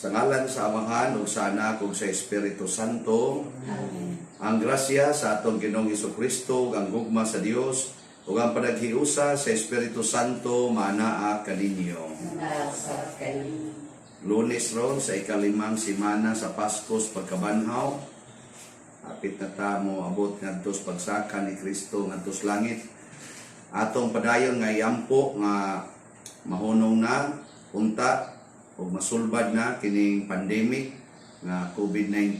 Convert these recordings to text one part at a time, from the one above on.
Sa ngalan sa Amahan ug sa Anak ug sa Espiritu Santo. Amen. Ang grasya sa atong Ginoong Hesukristo, ang gugma sa Dios ug ang panaghiusa sa Espiritu Santo maanaa kaninyo. Lunes ron sa ikalimang simana sa Paskos pagkabanhaw. Apit na ta mo abot ngadto sa pagsaka ni Kristo ngadto sa langit. Atong padayon nga yampo nga mahunong na unta ug masulbad na kining pandemic nga COVID-19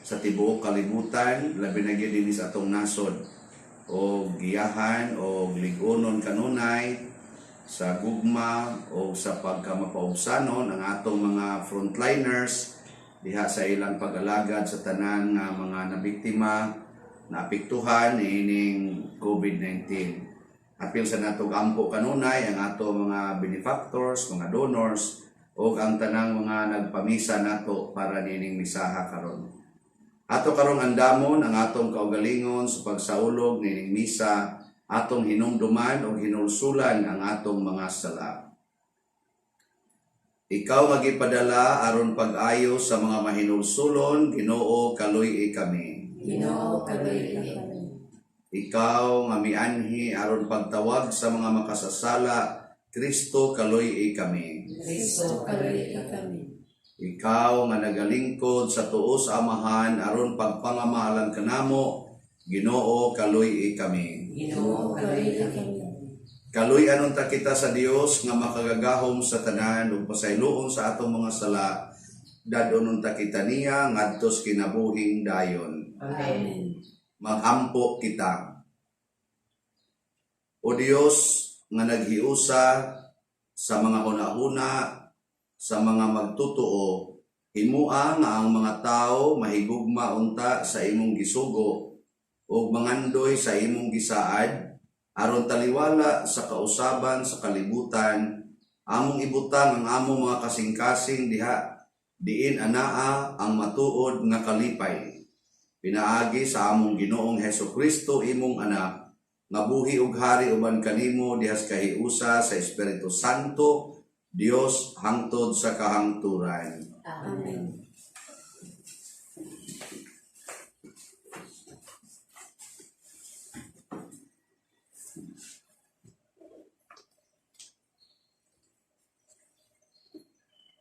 sa tibuok kalibutan, labi na gyud dinhi sa atong nasod. O giyahan o ligunon kanunay sa gugma o sa pagkamapaubsanon ang atong mga frontliners diha sa ilang pag-alagad sa tanan nga mga nabiktima na apektuhan ining COVID-19. Apil sa natong ampo kanunay ang atong mga benefactors, mga donors o ang tanang mga nagpamisa nato para nining misaha karon. Ato karong andamon ang atong kaugalingon sa pagsaulog nining misa, atong hinumduman o hinulsulan ang atong mga sala. Ikaw magipadala aron pag-ayo sa mga mahinulsulon, Ginoo kaluy kami. Ginoo kaluy kami. Ikaw nga mianhi aron pagtawag sa mga makasasala, Kristo kaluy kami. Kristo kaluy kami. Ikaw nga nagalingkod sa tuo sa Amahan aron pagpangamahalan kanamo, Ginoo kaluy kami. Ginoo kaluy kami. Kaluy anon ta kita sa Dios nga makagagahom sa tanan ug pasayloon sa atong mga sala, dadonon ta kita niya ngadto sa kinabuhing dayon. Amen. Magampo kita. O Dios nga naghiusa sa mga hunahuna, sa mga magtutuo, himua nga ang mga tao mahigugma unta sa imong gisugo ug mangandoy sa imong gisaad aron taliwala sa kausaban sa kalibutan, among ibutang ang among mga kasing-kasing diin anaa ang matuod nga kalipay. Pinaagi sa among Ginoong Hesukristo imong anak, nga buhi ug hari uban kanimo dihas kahiusa sa Espiritu Santo, Dios hangtod sa kahangturan. Amen.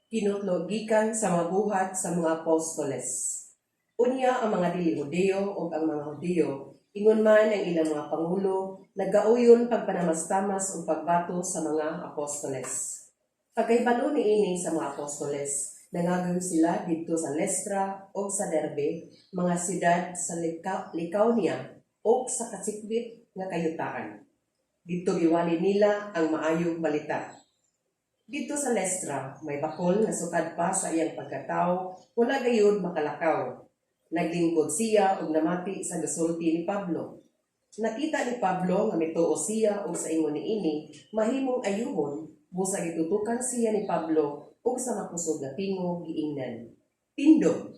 Kinutlogikan sa mabuhat sa mga apostoles. Unya ang mga dili Hudeo o ang mga Hudeo, ingon man ang ilang mga pangulo, nagauyon pagpanamastamas o pagbato sa mga apostoles. Pagkaibalo ni ini sa mga apostoles, nangagayon sila dito sa Lestra o sa Derbe, mga siyudad sa Lycaonia o sa kasikbit nga kayutaan. Dito giwali nila ang maayong balita. Dito sa Lestra, may bakol na sukad pa sa iyang pagkatao, wala gayud makalakaw. Naglingkod siya ug namati sa gasulti ni Pablo. Nakita ni Pablo nga mituo siya ug sa ingon niini, mahimong ayuhon, busag itutukan siya ni Pablo ug sa makusog na tingog giingnan. Tindog.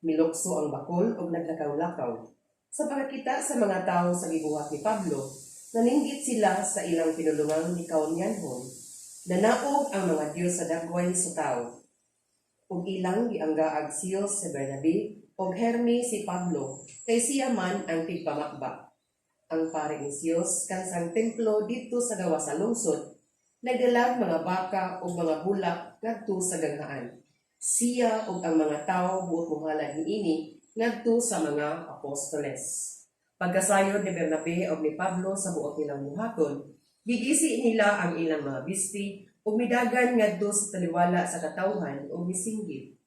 Milokso ang bakol ug naglakaw-lakaw. Sa pagkakita sa mga tawo sa gibuhat ni Pablo, naninggit sila sa ilang pinulungang Lycaonianhon. Nanaog ang mga Diyos sa dagway sa tao. Ug ilang gianggaag siyo si Bernabe ug Herme si Pablo, kay siya man ang tigpamakba. Ang pare ni Diyos kansang templo dito sa gawa sa lungsod, nagdalag mga baka ug mga bulak ngadto sa ganghaan. Siya ug ang mga tao buot muhalad niini ngadto sa mga apostoles. Pagkasayod ni Bernabe ug ni Pablo sa buot nilang buhaton, gigisi nila ang ilang mga bisti ug midagan ngadto sa taliwala sa katawhan ug misinggit.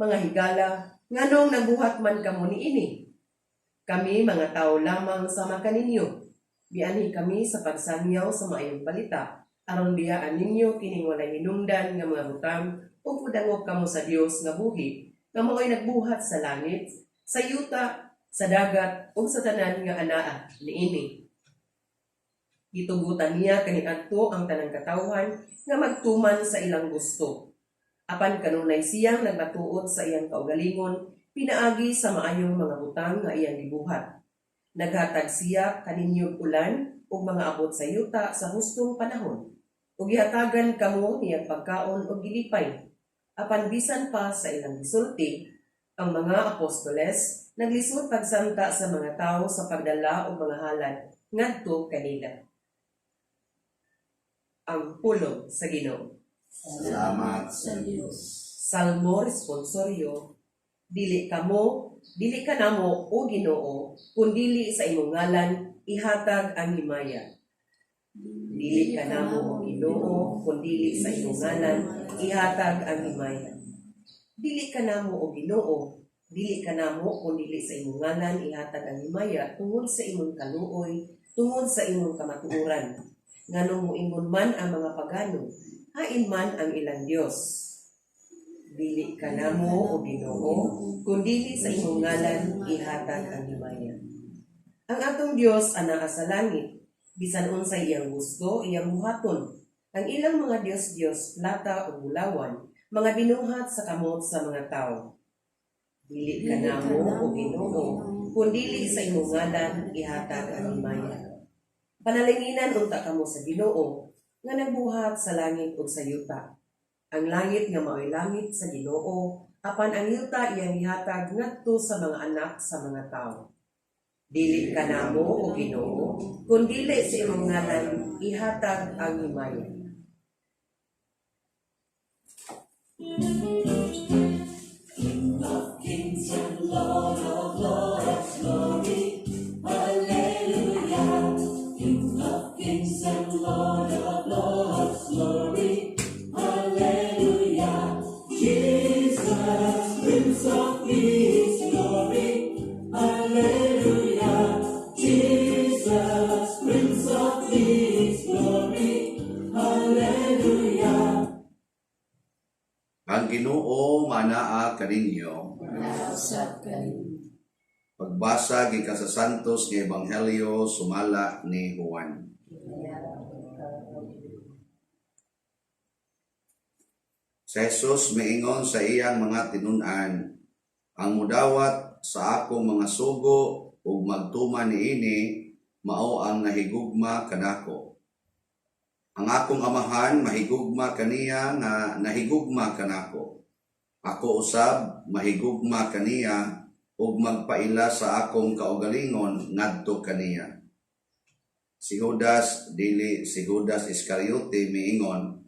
Mga higala, nganong nabuhat man kamo niini? Kami mga tao lamang sama kaninyo. Bianhi kami sa pagsangyaw sa maayong balita, aron biyaan ninyo kining walay hinungdan nga mga butang ug mudangog kamo sa Dios nga buhi, nga mao'y nagbuhat sa langit, sa yuta, sa dagat ug sa tanan nga anaa niini. Gitugutan niya kaniadto ang tanang katawhan nga magtuman sa ilang gusto. Apan kanunay siyang nagmatuod sa iyang kaugalingon, pinaagi sa maayong mga butang nga iyang gibuhat. Naghatag siya kaninyog ulan ug mga abot sa yuta sa hustong panahon. Ug gihatagan kamo niyang pagkaon ug gilipay. Apan bisan pa sa ilang gisulti, ang mga apostoles naglisod pagsanta sa mga tao sa pagdala og mga halad ngadto kanila. Ang pulong sa Ginoo. Salamat sa Diyos. Salmo responsoryo. Dili ka namo o Ginoo, kundili sa imong ngalan ihatag ang himaya. Dili ka namo o Ginoo, kundili sa imong ngalan ihatag ang himaya. Dili ka namo o Ginoo, dili ka namo kundili sa imong ngalan ihatag ang himaya tungod sa imong kaluoy, tungod sa imong kamatuoran. Nganong moingon man ang mga pagano, hain man ang ilang Dios. Dili ka namo o Ginoo, kundili sa imong ngalan ihatag ang himaya. Ang atong Dios anaa sa langit, bisan unsay iyang gusto iyang buhaton. Ang ilang mga Dios plata o bulawan, mga binuhat sa kamot sa mga tao. Dili ka namo o Ginoo, kundili sa imong ngalan ihatag ang himaya. Panalinginan unta kamo sa Ginoo nga nagbuhat sa langit ug sa yuta. Ang langit nga mao'y langit sa Ginoo, apan ang yuta iyang ihatag ngadto sa mga anak sa mga tao. Dili ka namo o Ginoo, kundili sa imong ngalan ihatag ang himaya. Ang Ginoo manaa kaninyo. Sa kanin. Pagbasa gikan sa Santos nga Ebanghelyo sumala ni Juan. Si Jesus miingon sa iyang mga tinun-an, ang mudawat sa akong mga sugo ug magtuman niini mao ang nahigugma kanako. Ang akong amahan mahigugma kaniya nga nahigugma kanako. Ako usab mahigugma kaniya ug magpaila sa akong kaugalingon ngadto kaniya. Si Judas dili si Judas Iscariote miingon,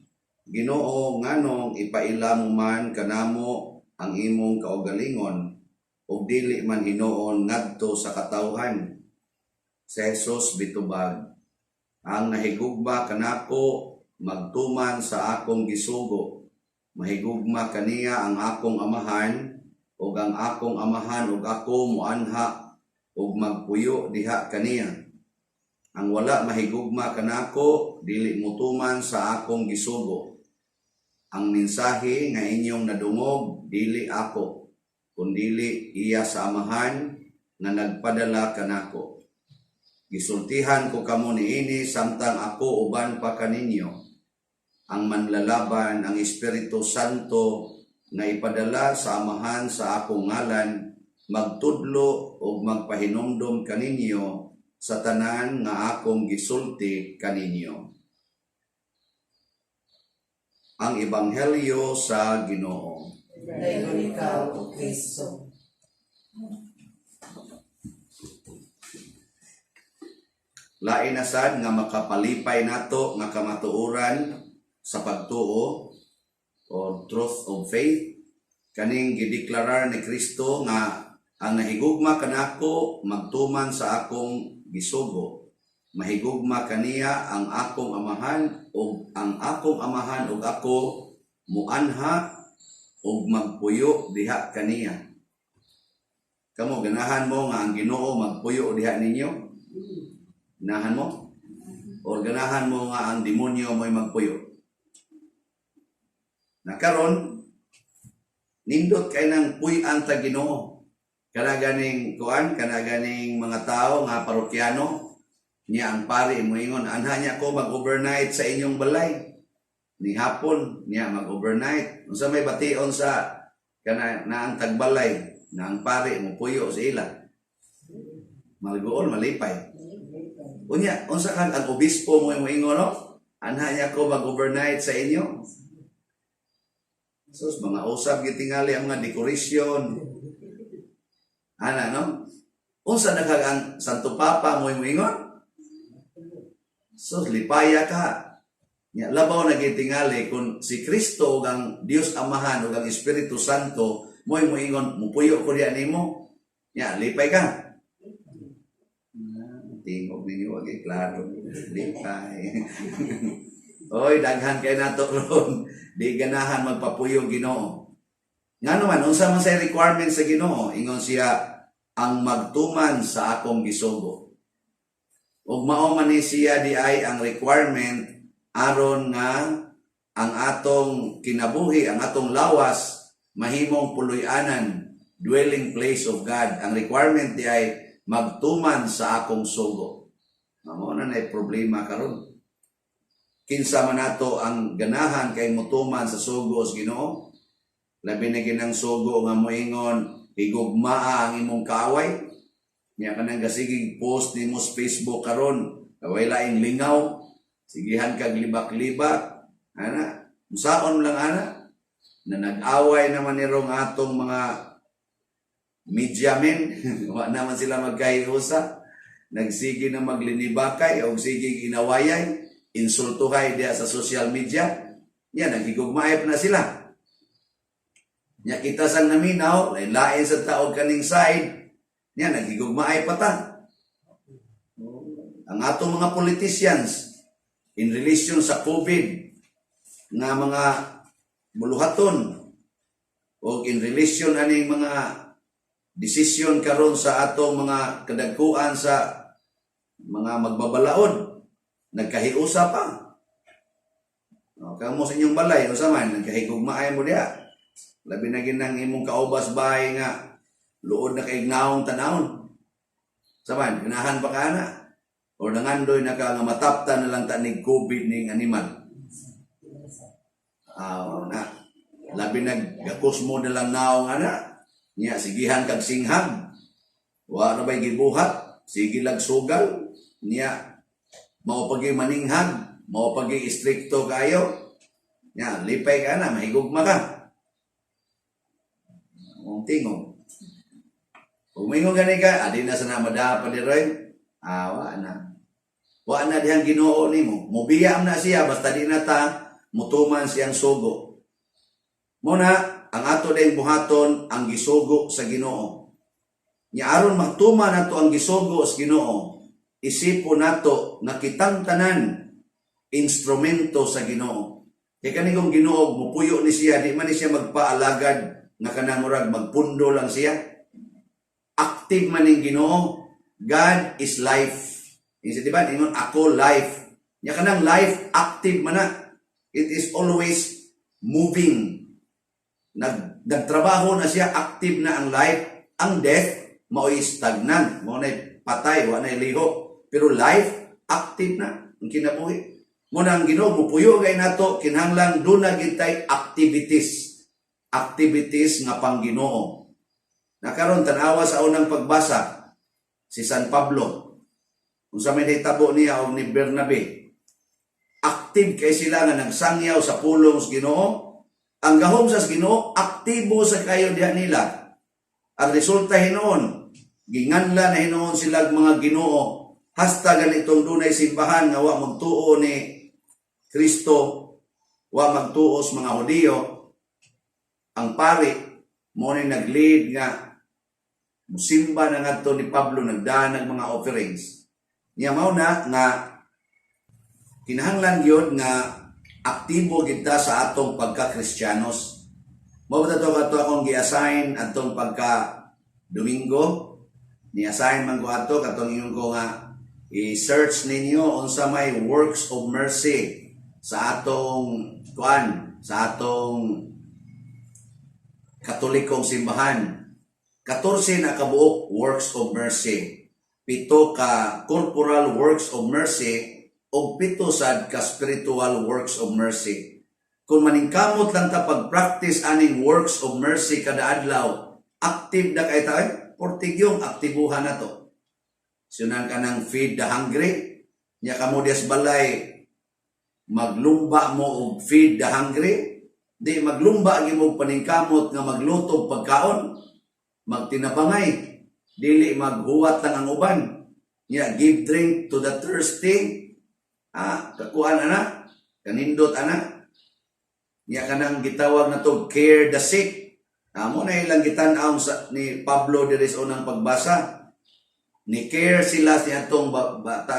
Ginoo nganong ipaila mo man kanamo ang imong kaugalingon ug dili man hinuon ngadto sa katawhan. Si Jesus bitubag, ang nahigugma kanako magtuman sa akong gisugo. Mahigugma kaniya ang akong amahan ug ang akong amahan ug ako muanha ug magpuyo diha kaniya. Ang wala mahigugma kanako dili mutuman sa akong gisugo. Ang mensahe nga inyong nadungog dili ako, kundili iya sa amahan nga nagpadala kanako. Gisultihan ko kamo niini samtang ako uban pa kaninyo. Ang manlalaban ang Espiritu Santo nga ipadala sa amahan sa akong ngalan, magtudlo o magpahinumdom kaninyo sa tanan nga akong gisulti kaninyo. Ang Ebanghelyo sa Ginoo. Dayon ikaw o Kristo. Lain na sad nga makapalipay nato nga kamatuoran sa pagtuo o truth of faith kaning gideklarar ni Kristo nga ang nahigugma kanako magtuman sa akong gisugo. Mahigugma kaniya ang akong amahan ug ako muanha ug magpuyo diha kaniya. Kamo ganahan mo nga ang Ginoo magpuyo diha ninyo? Ganahan mo? O ganahan mo nga ang demonyo mo'y magpuyo? Nakaron, nindot kay nang puy-an ta Ginoo. Kana ganing kuan, kana ganing mga tao nga parokyano Niya ang pari moingon, anha niya ko mag-overnight sa inyong balay. Ni hapon niya mag-overnight. Unsa may bation sa kana na ang tagbalay na ang pari mo puyo sa ila. Malgoon malipay. Unya, unsa kang ang obispo mo moingon no? Anha niya ko mag-overnight sa inyo. Sus, mga usab gitingali ang mga dekorasyon. Ana no? Unsa na kag ang Santo Papa mo moingon? Sus, lipaya ka. Nya labaw na gitingali kung si Kristo ug ang Dios Amahan ug ang Espiritu Santo moy moingon mupuyo ko diha nimo. Nya lipay ka. Tingog ninyo wag klaro. Lipay. Oy, daghan kay nato ron. Di ganahan magpapuyo Ginoo. Nga naman, unsa man say requirement sa Ginoo, ingon siya ang magtuman sa akong gisugo. Ug mao man ni siya di ay ang requirement aron nga ang atong kinabuhi, ang atong lawas mahimong puloy-anan, dwelling place of God. Ang requirement di ay magtuman sa akong sugo. Mao na nay problema karon. Kinsa man nato ang ganahan kay mutuman sa sugo sa Ginoo? Labi na ginang sugo nga moingon higugmaa ang imong kaaway. Nya kanang gasigig post nimo sa Facebook karon, kaway laing lingaw, sigihan kag libak-libak. Ana, musaon lang ana na nag-away naman nirong atong mga media men. Wa naman sila magkahiusa. Nagsigi na maglinibakay o sige inawayay, insultuhay diya sa social media. Nya nagigugmaay na sila. Nya kita sang naminaw, lain sa taog kaning side. Nya nagigugmaay pa ta. Ang atong mga politicians in relation sa COVID nga mga buluhaton o in relation aning mga desisyon karon sa atong mga kadagkuan sa mga magbabalaod, nagkahiusa pa. Kamo sa inyong balay, unsa man nagkahigugmaay mo diha. Labi na ginang imong kaubas bahay nga luod na kaignaong tanawon. Saman, ganahan pa ka na. O nangandoy na ka nga mataptan na lang tanig COVID ning animal. Na. Labi naggakus mo na lang naong ana. Nya, sigihan kag singham. Wa na ba'y gibuhat. Sige lag sugal. Nya, mao pagi maninghag. Mao pagi istrikto kayo. Nya, lipay ka na. Mahigugma ka. Ang tingog. Kung mingon gani ka, adi na sana madapa ni Roy. Wa na. Wa na dihang Ginoo nimo. Mubiyam na siya basta di na ta mutuman siyang sugo. Muna ang ato dayong buhaton ang gisugo sa Ginoo. Nya aron magtuman nato ang gisugo sa Ginoo, isipon nato nga kitang tanan instrumento sa Ginoo. Kay kanigong Ginoo mupuyo ni siya, di man ni siya magpaalagad nga kanang murag magpundo lang siya. Active man ning Ginoo. God is life. Isa diba? Ingon ako life. Nya kanang life active man na. It is always moving. Nagtrabaho na siya, active na ang life. Ang death mao'y stagnant, mao nay patay, wa nay liho. Pero life active na ang kinabuhi. Mo nang Ginoo mupuyo gay nato kinahanglan do na gitay activities. Activities nga pang Ginoo. Nakaron tanawa sa unang pagbasa si San Pablo. Kung sa may hitabo niya o ni Bernabe, active kay sila nga nagsangyaw sa pulong sa Ginoo. Ang gahom sa Ginoo, aktibo sa kayo diha nila. Ang resulta hinoon, ginganla na hinoon sila mga Ginoo. Hasta ganitong dunay simbahan nga wa magtuo ni Kristo, wa magtuo sa mga Hudiyo. Ang pari mo ni nag-lead nga musimba na ngadto ni Pablo nagdaan ng mga offerings. Niya mao na nga kinahanglan gyud nga aktibo kita sa atong pagka-Kristiyanos. Mao ba to akong gi-assign atong pagka Domingo? Ni-assign man ko ato katong ingon ko nga i-search ninyo unsa may works of mercy sa atong sa atong Katolikong simbahan. 14 na kabuok works of mercy. pito ka corporal works of mercy o pito sad ka spiritual works of mercy. Kung maningkamot lang ta pag-practice aning works of mercy kada adlaw, active na kay tayo, portigyong aktibuhan na to. Sunan ka ng feed the hungry, nya kamo dias balay maglumba mo og feed the hungry, di maglumba gimo paningkamot nga magluto og pagkaon, magtinabangay, dili maghuwat lang ang uban. Nya give drink to the thirsty. Kakuan ana, kanindot ana. Nya kanang gitawag na to care the sick. Amo na ilang gitan-aw ni Pablo diri sa unang pagbasa. Ni care sila sa atong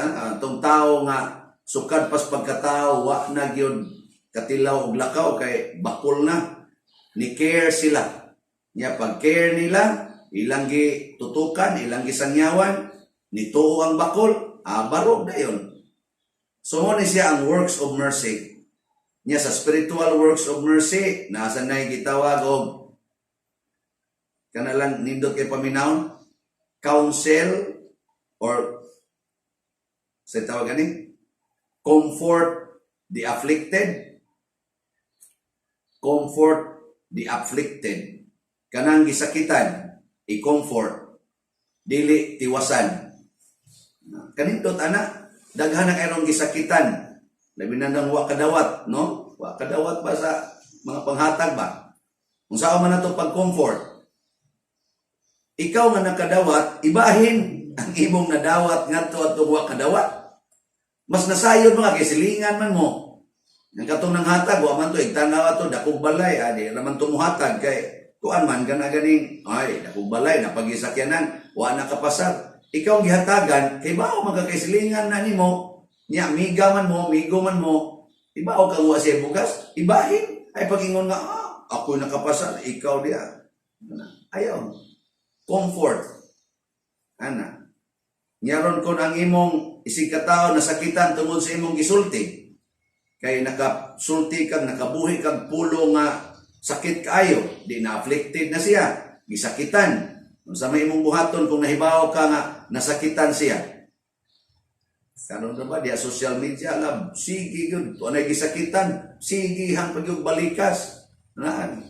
atong tao nga sukad pas pagkatao wa na gyud katilaw og lakaw kay bakol na. Ni care sila. Nya pag care nila, ilang gitutukan, ilang gisangyawan, nituo ang bakol, barog dayon. So mo ni siya ang works of mercy. Nya sa spiritual works of mercy, nasa na gitawag og kanalang nindot kay paminawon, counsel or sa tawag gani, comfort the afflicted, comfort the afflicted. Kanang gisakitan, i-comfort, dili tiwasan. Kanindot ana, daghan na kayong gisakitan. Labi na nang wa kadawat, no? Wa kadawat ba sa mga panghatag ba? Kung saan man na ito pag-comfort. Ikaw nga nakadawat, ibahin ang imong nadawat nga ito at wa kadawat. Mas nasayod mga kisilingan man mo. Ang katong nang hatag, wa man ito, igtanaw ito, dakog balay, di naman tumuhatag kay kuan man gana ganing, ay, dakog balay, napagisakyanan, wa nakapasar. Ikaw gihatagan, kay bao magkakaisilingan na nimo, nya miga man mo, migo man mo, ibaw ka wa siya bugas, ibahin. Ay pagingon nga, ako nakapasar, ikaw dia. Ayaw. Comfort. Ana. Nyaron kon ang imong isig katao nasakitan tungod sa imong gisulti. Kay nakasulti kag nakabuhi kag pulo nga sakit kaayo, di na afflicted na siya, gisakitan. Unsa may imong buhaton kung nahibaw ka nga nasakitan siya? Karon na ba dia social media lab, sige gyud, tunay gisakitan, sige hang pagyug balikas. Naan.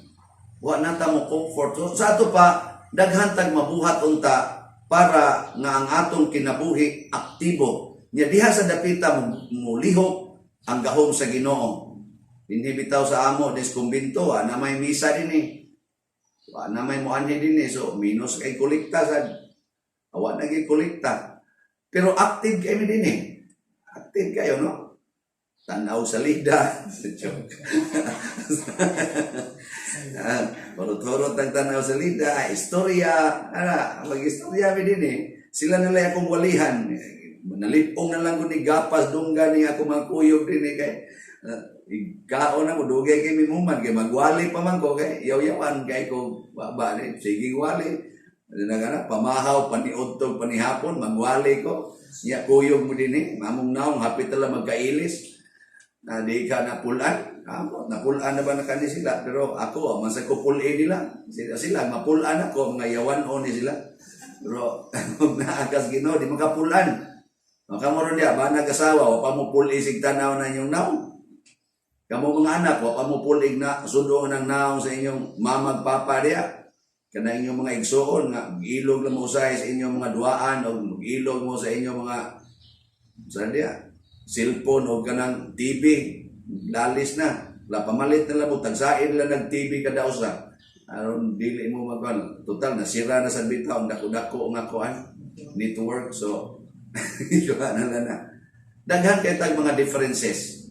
Wa na ta mo comfort. So, sa ato pa daghan tag mabuhat unta para nga ang atong kinabuhi aktibo. Nya diha sa dapita mo lihok ang gahom sa Ginoo. Dinhi bitaw sa amo des kumbinto, na may misa dinhi. Wa na may muanhi dinhi, so minus kay kolekta sad. Awa na gyud kolekta. Pero active kami dinhi. Active kayo, no? Tanaw sa lida. Joke. Marot-horot ang tanaw sa lida. Istorya. Mag-istorya mi dinhi. Sila nila akong walihan. Nalipong na lang ko ni gapas dungga ni ako magkuyog dinhi kay ikaon na mo dugay kay mimuman kay magwali pa man ko kay yaw-yawan kay ko baba ni sige wali nagana pamahaw paniudtog panihapon magwali ko nya kuyog mo dinhi mamong naong hapit tala magkailis na di ka napulan napulan na ba na kani sila pero ako man sa ko pulin nila sila mapulan ako mga yawan o ni sila pero naagas Ginoo di makapulan makamoron dia ba nagasawa wa pa mo puli sig tanaw na inyong naong. Kamu mga anak, wa pa mo pulig na sundo ng naong sa inyong mamag papa diya. Kana inyong mga igsoon nga ilog lang mo sa inyong mga duaan o ilog mo sa inyong mga saan diya, cellphone o kanang TV, lalis na. La pamalit na lang mo, tagsain lang nag-TV kada usa. Aron dili mo magwan. Total, nasira na sa bitaw, dako-dako nga kuan, network. So, ito na lang na. Daghan kay tag mga differences.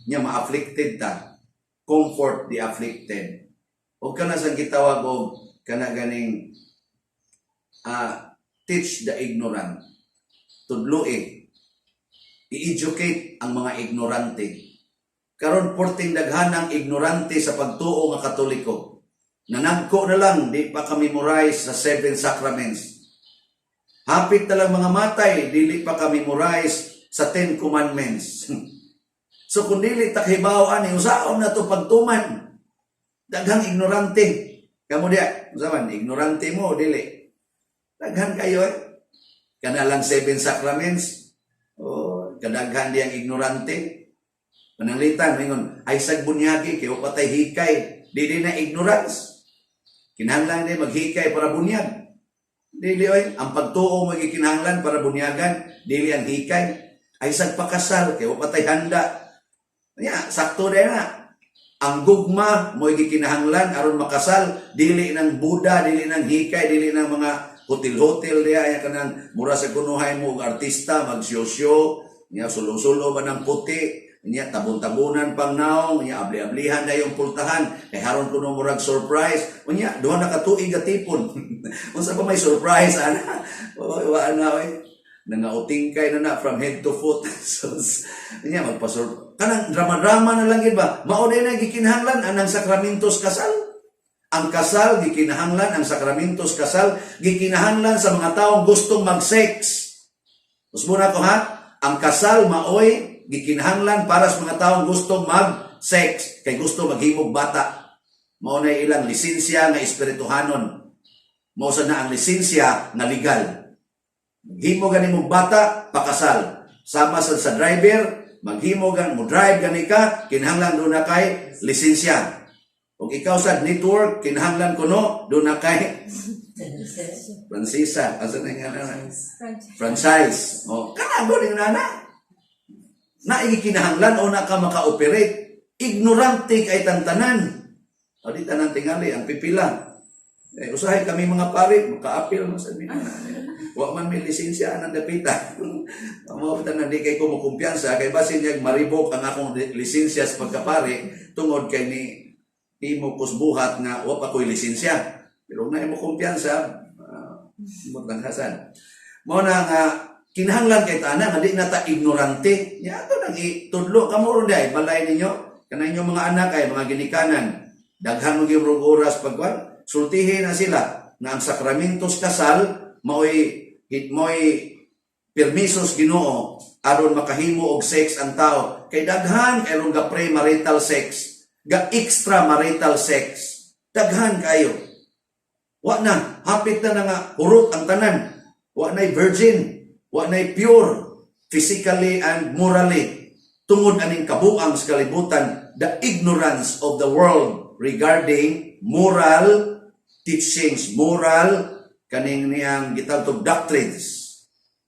Nya ma-afflicted ta, comfort the afflicted. O kana sa gitawag og kana ganing teach the ignorant. Tudloi, i-educate ang mga ignorante. Karon porting daghan ang ignorante sa pagtuo nga Katoliko. Nanagko na lang, di pa ka-memorize sa 7 sacraments. Hapit na lang mga matay, dili pa ka-memorize sa 10 commandments. So kung dili takhibaw ani usaon na to pagtuman. Daghang ignorante. Kamo dia, usaman ignorante mo dili. Daghan kayo Kanalang 7 sacraments. O, kadaghan diyang ignorante. Pananglitan, mingon, ay sagbunyagi, kayo patay hikay. Dili na ignorance. Kinahanglan din maghikay para bunyag. Dili oy, ang pagtuo mo gikinahanglan para bunyagan, dili ang hikay. Ay sagpakasal, kayo patay handa. Nya, sakto din na. Ang gugma mo gikinahanglan aron makasal, dili ng Buddha, dili ng hikay, dili ng mga hotel-hotel diya, ay kanang mura sa kunuhay mo og artista, magsiyosyo, niya sulo-sulo ba ng puti, niya tabon-tabunan pang naong, niya abli-ablihan na yung pultahan, kay haron kuno murag surprise, niya duha na katuig atipon. Unsa pa may surprise ana? Wa na oy. Nangautingkay na from head to foot. So, niya kanang drama-drama na lang gid ba? Mao din na gikinahanglan anang sakramentos kasal. Ang kasal, gikinahanglan, ang sakramentos kasal, gikinahanglan sa mga taong gustong mag-sex. Usmuna ko ha, ang kasal maoy, gikinahanglan para sa mga taong gustong mag-sex, kay gusto maghimog bata. Mao na ilang lisensya nga espirituhanon. Mao sa na ang lisensya nga legal. Maghimo gani mong bata, pakasal. Sama sa driver, maghimo gan mo drive gani ka, kinahanglan do na kay lisensya. Kung ikaw sa network, kinahanglan ko no, doon na kay Francisa. Asa na nga na? Franchise. O, kanago rin nana. Kinahanglan o na ka maka-operate. Ignorante kay tantanan. O di tanang tingali, ang pipila. Usahay kami mga pare, maka-appeal mo sa mina. Wa man may lisensya ang dapita. Mawagtan na di kay kumukumpiyansa, kay basin niyag maribok ang akong lisensya sa pagkapare, tungod kay ni mo kusbuhat nga wa pa ko'y lisensya. Pero na mo kumpiyansa, magtanghasan. Mo na nga, kinahanglan kay tanan, nga di na ta ignorante. Nya ato nang itudlo, kamuro day, balay ninyo, kanang inyong mga anak ay mga ginikanan. Daghan mo gyud oras pagwan, sultihin na sila na ang sakramentos kasal, mo'y permisos Ginoo aron makahimo og sex ang tao. Kay daghan kay ron ga pre-marital sex. Ga extramarital sex. Daghan kayo. Wa na, hapit na nga hurot ang tanan. Wa na'y virgin. Wa na'y pure. Physically and morally. Tungod aning kabuang sa kalibutan, the ignorance of the world regarding moral teachings, moral kaning niyang gitawag doctrines.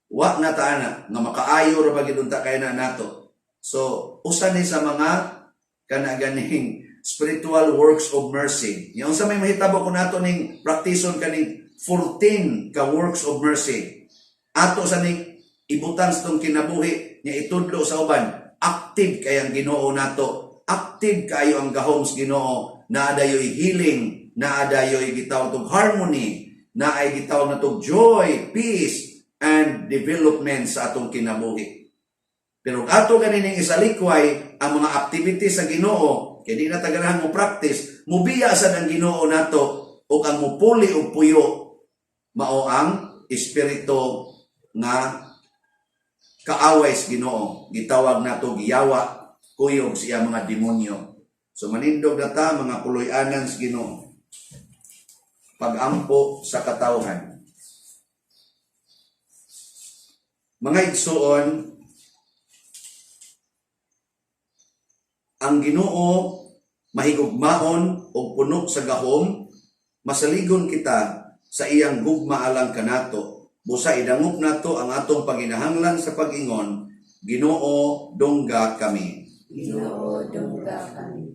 Wa na taana nga makaayo ra bagid unta kay na nato. So, usa ni sa mga kanaganing spiritual works of mercy. Yung sa may mahitabo ko nato ning praktison kaning 14 ka works of mercy. Ato sa ning ibutang sa tong kinabuhi niya itudlo sa uban. Active kay ang Ginoo nato. Active kayo ang gahom sa Ginoo. Naadayoy healing, naadayoy gitawag tong harmony, naay gitawag na tong joy, peace, and development sa atong kinabuhi. Pero ato ganining isalikway ang mga activities sa Ginoo, kay di na tagarahan mo practice, mubiya sad ang Ginoo nato ug ang mupuli og puyo mao ang espiritu nga kaaway sa Ginoo. Gitawag nato giyawa, kuyog siya mga demonyo. So manindog na ta mga puloy-anan sa Ginoo. Pagampo sa katawhan. Mga igsuon, ang Ginoo mahigugmaon o puno sa gahom, masaligon kita sa iyang gugma alang kanato. Busa idangop nato ang atong paginahanglan sa pag-ingon, Ginoo dongga kami. Ginoo dongga kami.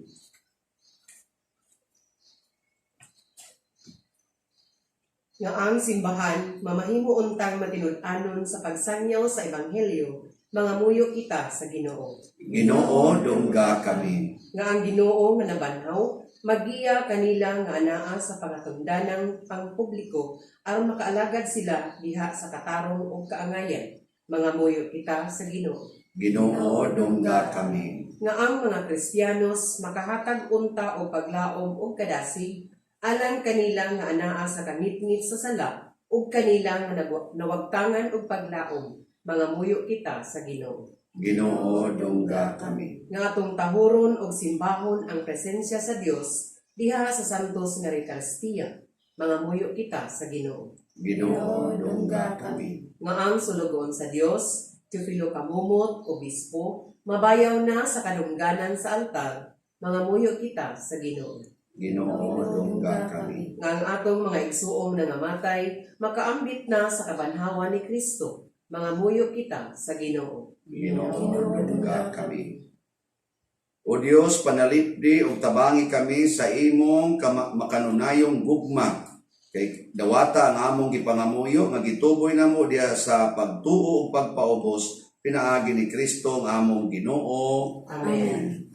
Nga ang simbahan, mamahimo untang matinud-anon sa pagsanyaw sa Ebanghelyo, mga muyo kita sa Ginoo. Ginoo dongga kami. Nga ang Ginoo nga nabanhaw, magiya kanila nga anaa sa pangatundanang pangpubliko aron makaalagad sila diha sa katarong ug kaangayan. Mga muyo kita sa Ginoo. Ginoo dongga kami. Nga ang mga Kristiyanos makahatag unta o paglaom o kadasig alang kanila nga anaa sa kangitngit sa sala ug kanila nga nawagtangan og paglaom. Mga muyo kita sa Ginoo. Ginoo dongga kami. Nga atong tahuron og simbahon ang presensya sa Dios diha sa santos nga Eucharistia. mga muyo kita sa Ginoo. Ginoo dungga kami. Nga ang sulugon sa Dios, Teofilo Kamumot, Obispo, mabayaw na sa kadungganan sa altar, mga muyo kita sa Ginoo. Ginoo dungga kami. Nga ang atong mga igsuong na namatay, makaambit na sa kabanhawan ni Kristo, mga muyo kita sa Ginoo. Ginoo dungga kami. O Dios, panalipdi ug tabangi kami sa imong makanunayong gugma. Kay dawata ang among gipangamuyo nga gituboy namo diha sa pagtuo ug pagpaubos pinaagi ni Kristo ang among Ginoo. Amen.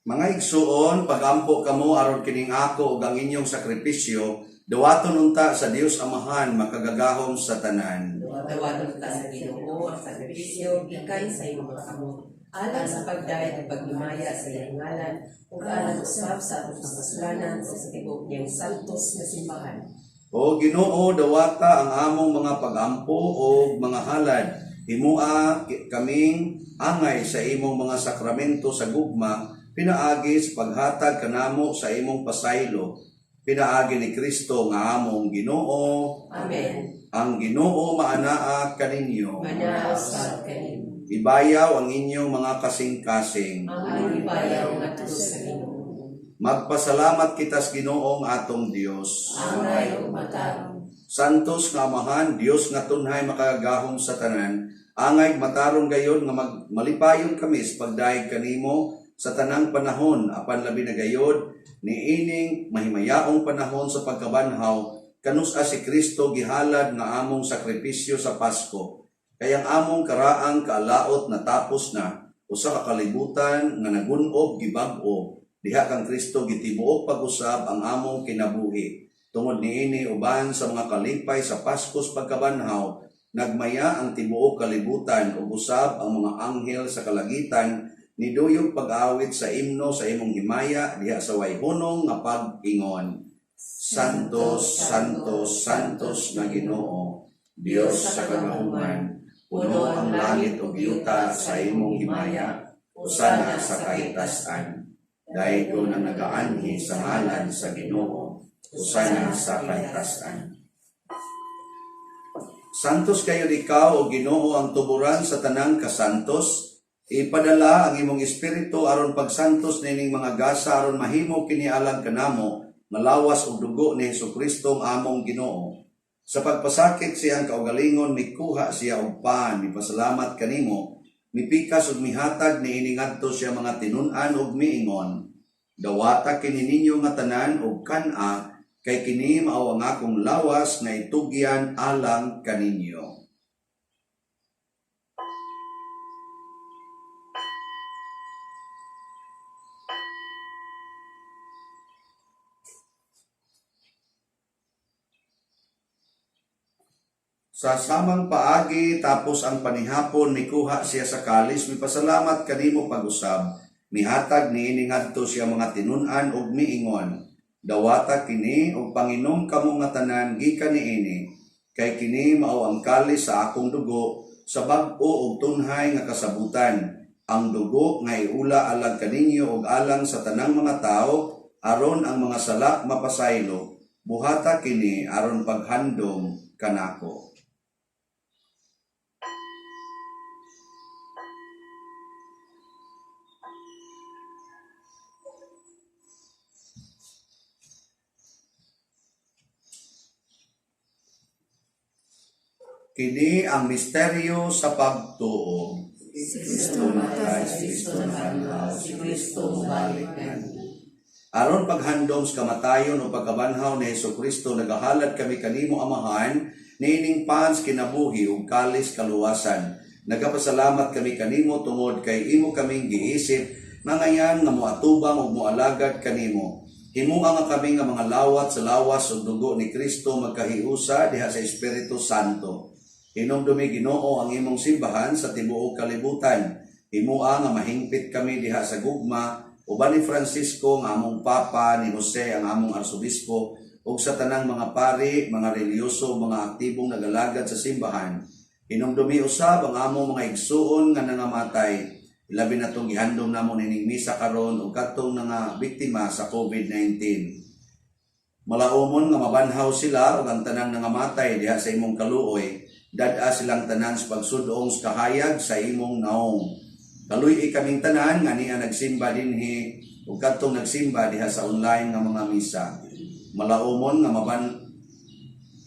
Mga igsuon, pagampo kamo aron kining ako ug ang inyong sakripisyo, dawaton unta sa Dios Amahan makagagahom sa tanan. Dawaton ta sa Ginoo ang sakripisyo gikan sa imong mga kamot. Alang sa pagdayeg ug paglimaya sa iyang ngalan, ug alang usab sa atong kasalanan sa tibuok niyang santos nga simbahan. O Ginoo, dawata ang among mga pagampo o mga halad. Himua kaming angay sa imong mga sakramento sa gugma, pinaagi sa paghatag kanamo sa imong pasaylo. Pinaagi ni Kristo nga among Ginoo. Amen. Ang Ginoo maanaa kaninyo. Manaasad kanin. Ibayaw ang inyong mga kasing-kasing. Ang ibayaw ngadto sa Ginoo. Magpasalamat kita sa Ginoong atong Dios. Angay ug matarong. Santos nga Amahan, Dios nga tunhay makagahom sa tanan, angay matarong gayon nga malipayon kami sa pagdaig kanimo sa tanang panahon, apan labi na gayod niining mahimayaong panahon sa pagkabanhaw, kanus-a si Kristo gihalad nga among sakripisyo sa Pasko. Kayang among karaang kaalaot na tapos na, usa ka kalibutan nga nagunob gibag-o, diha kang Kristo gitibuok pag-usab ang among kinabuhi. Tungod niini uban sa mga kalipay sa Paskos pagkabanhaw, nagmaya ang tibuok kalibutan ug usab ang mga anghel sa kalagitan niduyog pag-awit sa imno sa imong himaya diha sa wayhunong nga pag-ingon. Santos, Santos, Santos nga Ginoo, Dios sa kagahuman, puno ang langit ug yuta sa imong himaya, usana sa kaitasan. Dahil ang nagaanhi sa ngalan sa Ginoo, usana sa kaitasan. Santos kayo ikaw o Ginoo ang tuburan sa tanang kasantos. Ipadala ang imong espiritu aron pagsantos nining mga gasa aron mahimo kini alang kanamo malawas og dugo ni Hesukristo ang among Ginoo. Sa pagpasakit siyang kaugalingon mikuha siya og paan, mipasalamat kanimo, mipikas ug mihatag niini ngadto siya mga tinun-an ug miingon. Dawata kini ninyo nga tanan ug kan-a kay kini mao ang akong lawas nga itugyan alang kaninyo. Sa samang paagi tapos ang panihapon mikuha siya sa kalis, mipasalamat kanimo pag-usab, mihatag niini ngadto siya mga tinun-an ug miingon. Dawata kini ug panginom kamo nga tanan gikan niini, kay kini mao ang kalis sa akong dugo sa bag-o ug tunhay nga kasabutan. Ang dugo nga iula alang kaninyo ug alang sa tanang mga tao aron ang mga sala mapasaylo. Buhata kini aron paghandom kanako. Kini ang misteryo sa pagtuo. Si Kristo matay, si Kristo nabanhaw, si Kristo mubalik kami. Aron paghandom sa kamatayon o pagkabanhaw ni Hesukristo, nagahalad kami kanimo Amahan, niining pans kinabuhi ug kalis kaluwasan. Nagapasalamat kami kanimo tungod kay imo kaming giisip, nangayan nga moatubang ug moalagad kanimo. Himuha nga kami nga mga lawat sa lawas ug dugo ni Kristo magkahiusa diha sa Espiritu Santo. Hinumdumi Ginoo ang imong simbahan sa tibuok kalibutan. Himuha nga mahingpit kami diha sa gugma, uban ni Francisco nga among Papa, ni Jose ang among Arsobispo, ug sa tanang mga pari, mga reliyoso, mga aktibong nagalagad sa simbahan. Hinumdumi usab ang among mga igsuon nga nangamatay. Ilabi na itong gihandom namon ining misa karon ug katong nga biktima sa COVID-19. Malaumon nga mabanhaw sila ug ang tanan nga matay diha sa imong kaluoy, dad-a silang tanan sa pagsudong sa kahayag sa imong naong. Kaluy kaming tanan nga niya nagsimba dinhi ug kadtong nagsimba diha sa online nga mga misa. Malaumon nga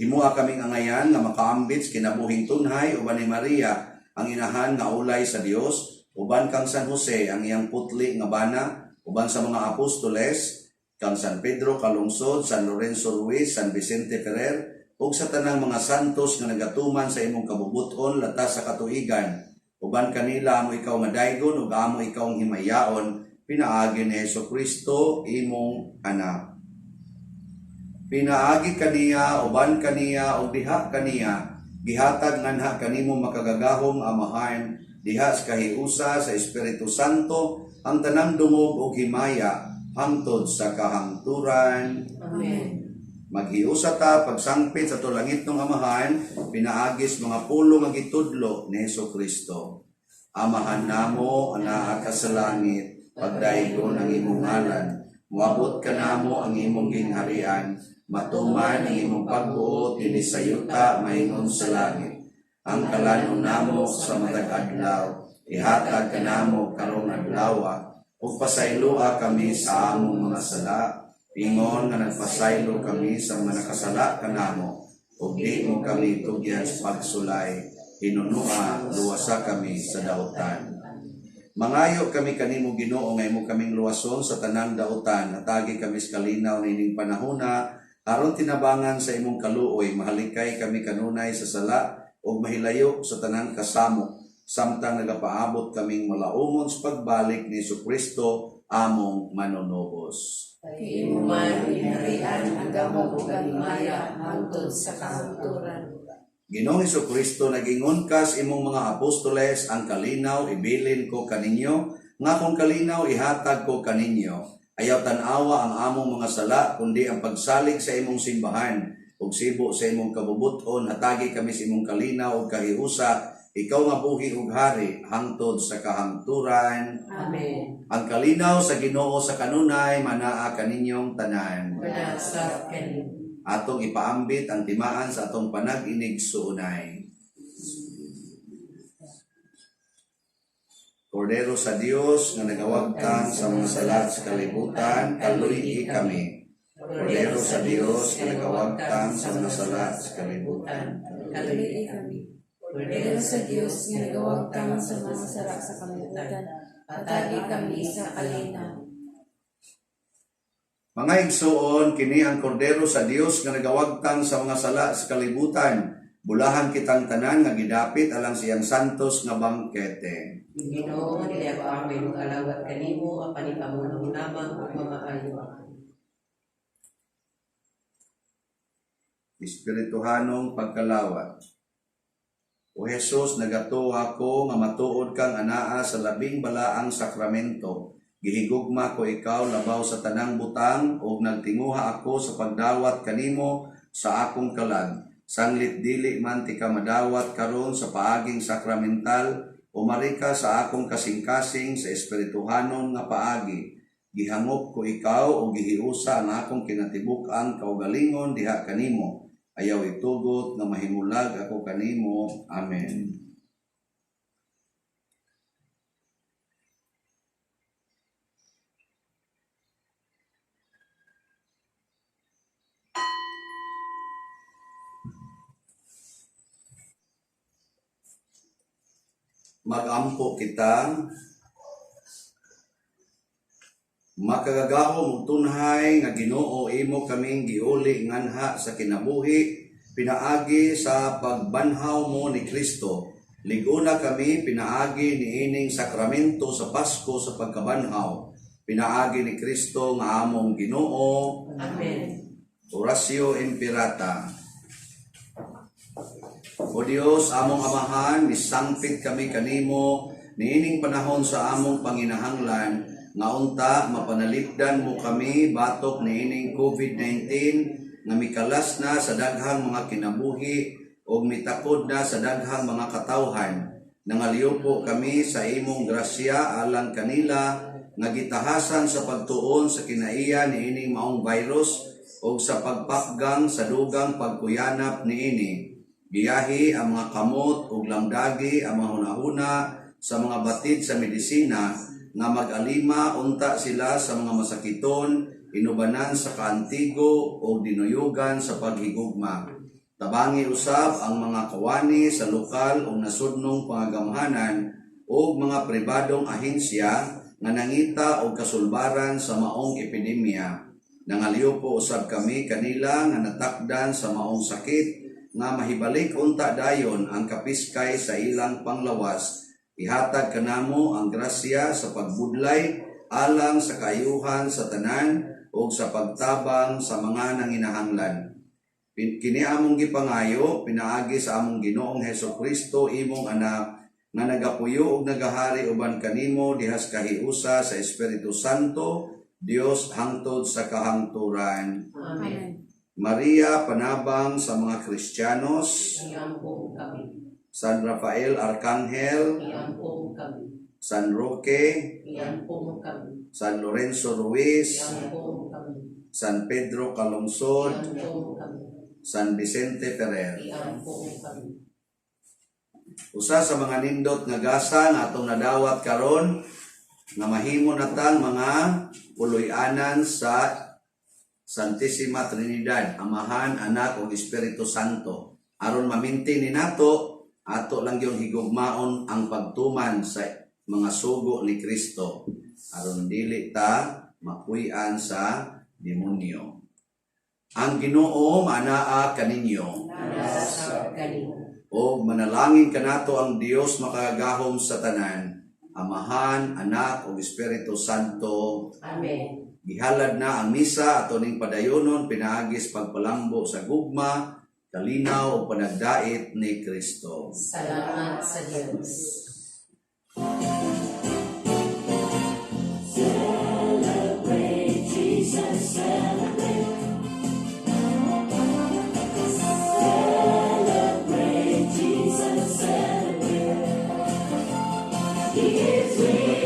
himuha kaming angayan nga makaambit kinabuhing tunhay uban ni Maria ang inahan nga ulay sa Dios, uban kang San Jose ang iyang putli nga bana, uban sa mga apostoles kang San Pedro Calungsod, San Lorenzo Ruiz, San Vicente Ferrer, ug sa tanang mga santos nga nagatuman sa imong kabubuton latas sa katuigan. Uban kanila amo ikaw nga daygon ug amo ikaw ang himayaon, pinaagi ni Jesucristo imong anak. Pinaagi kaniya, uban kaniya ug diha kaniya, gihatag nganha kanimo makagagahom amahan, diha sa kahiusa sa Espiritu Santo, ang tanang dungog ug himaya hangtod sa kahangturan. Amen. Maghiusa ta pagsangpit sa tulangit ng amahan, pinaagis mga pulo nga gitudlo ni Jesucristo. Amahan namo ana ka sa langit, pagdaygon ang imong ngalan, muabot ka namo ang imong gingharian, matuman ang imong pagbuot dinhi sa yuta maingon sa langit. Ang kalanon namo sa matag adlaw, ihatag ka namo karong adlaw, ug pasayloa kami sa among mga sala, ingon nga nagpasaylo kami sa mga nakasala kanamo, ug di mo kami tugyan sa pagsulay, hinunua luwasa kami sa dautan. Mangayo kami kanimo Ginoo nga imo kaming luwason sa tanang dautan, natagi kami sa kalinaw nining panahona, aron tinabangan sa imong kaluoy, mahalikay kami kanunay sa sala ug mahilayo sa tanang kasamo, samtang nagapaabot kaming malaumon sa pagbalik ni Jesucristo among manunubos. Kay imo man inarian ang gamong ug himaya hangtod sa kahangturan. Ginoong Jesucristo, nagingon ka sa imong mga apostoles, ang kalinaw ibilin ko kaninyo, nga kung kalinaw ihatag ko kaninyo. Ayaw tanawa ang among mga sala, kundi ang pagsalig sa imong simbahan, ug sibo sa imong kabubuton, hatagi kami sa imong kalinaw ug kahiusa, ikaw nga buhi ug hari hangtod sa kahangturan. Amen. Ang kalinaw sa Ginoo sa kanunay manaa kaninyong tanan. Panasat kanin. Atong ipaambit ang timaan sa atong panag-inig suunay. Kordero sa Dios nga nagawagtan sa mga salat sa kalibutan, kaluy kami. Kordero sa Dios nga nagawagtan sa mga salat sa kalibutan, Kaluy kami. Kordero sa Dios nga nagawagtang sa mga sala sa kalibutan, patagi kami sa kalinaw. Mga igsoon, kini ang kordero sa Dios nga nagawagtang sa mga sala sa kalibutan. Bulahan kitang tanan nga gidapit alang siyang santos nga bangkete. Ginoo nga dili ako amin ug alawat kanimo ang panikamunong lamang ug mamaayo. Espirituhanong pagkalawat. O Jesus, nagatuwa ko nga matuod kang anaa sa labing balaang sakramento. Gihigugma ko ikaw labaw sa tanang butang ug nagtinguha ako sa pagdawat kanimo sa akong kalag. Sanglit dili man ti ka madawat karon sa paaging sakramental, umari ka sa akong kasing-kasing sa espirituhanon nga paagi. Gihangop ko ikaw o gihiusa ang akong kinatibuk-ang kaugalingon diha kanimo. Ayaw itugot na mahimulag ako kanimo. Amen. Magampo kita, makagagahom ug tunhay nga Ginoo imo kaming giuli nganha sa kinabuhi, pinaagi sa pagbanhaw mo ni Kristo. Liguna kami pinaagi niining sakramento sa Pasko sa pagkabanhaw. Pinaagi ni Kristo nga among Ginoo. Amen. Oratio Imperata. O Dios, among amahan, misangpit kami kanimo niining panahon sa among panginahanglan, nga unta mapanalipdan mo kami batok niining COVID-19 nga mikalas na sa daghang mga kinabuhi o mitakod na sa daghang mga katawhan. Nangaliw po kami sa imong grasya alang kanila nga gitahasan sa pagtuon sa kinaiya niining maong virus o sa pagpakgang sa dugang pagkuyanap niini. Giyahi ang mga kamot ug lamdagi ang mga hunahuna sa mga batid sa medisina nga mag-alima unta sila sa mga masakiton, inubanan sa kaantigo o dinuyugan sa paghigugma. Tabangi usab ang mga kawani sa lokal o nasudnong pangagamhanan o mga pribadong ahensya nga nangita og kasulbaran sa maong epidemya. Nangaliw po usab kami kanila nga natakdan sa maong sakit nga mahibalik unta dayon ang kapiskay sa ilang panglawas. Ihatag kanamo ang grasya sa pagbudlay alang sa kaayuhan sa tanan o sa pagtabang sa mga nanginahanglan. Kini among gipangayo pinaagi sa among Ginoong Hesukristo imong anak nga nagapuyo ug nagahari uban kanimo dihas kahiusa sa Espiritu Santo, Dios hangtod sa kahangturan. Amen. Maria panabang sa mga Kristiyanos, Iambong kami. San Rafael Arcangel, Iambong kami. San Roque, Iambong kami. San Lorenzo Ruiz, Iambong kami. San Pedro Calungsod, Iambong kami. San Vicente Ferrer. Iambong kami. Usa sa mga nindot nga gasa nga atong nadawat karon nga mahimo natang mga puloy-anan sa Santissima Trinidad, Amahan, Anak ug Espiritu Santo. Aron maminti ni nato ato lang yung higugmaon ang pagtuman sa mga sugo ni Kristo aron dili ta mapuy-an sa demonyo. Ang Ginoo manaa kaninyo. Nasa kanino. O manalangin kanato ang Dios makagahom sa tanan, Amahan, Anak ug Espiritu Santo. Amen. Gihalad na ang misa ato ning padayonon pinaagis pagpalambo sa gugma, kalinaw ug panagdait ni Kristo. Salamat sa Diyos. Celebrate Jesus, celebrate. Celebrate Jesus, celebrate. He is risen.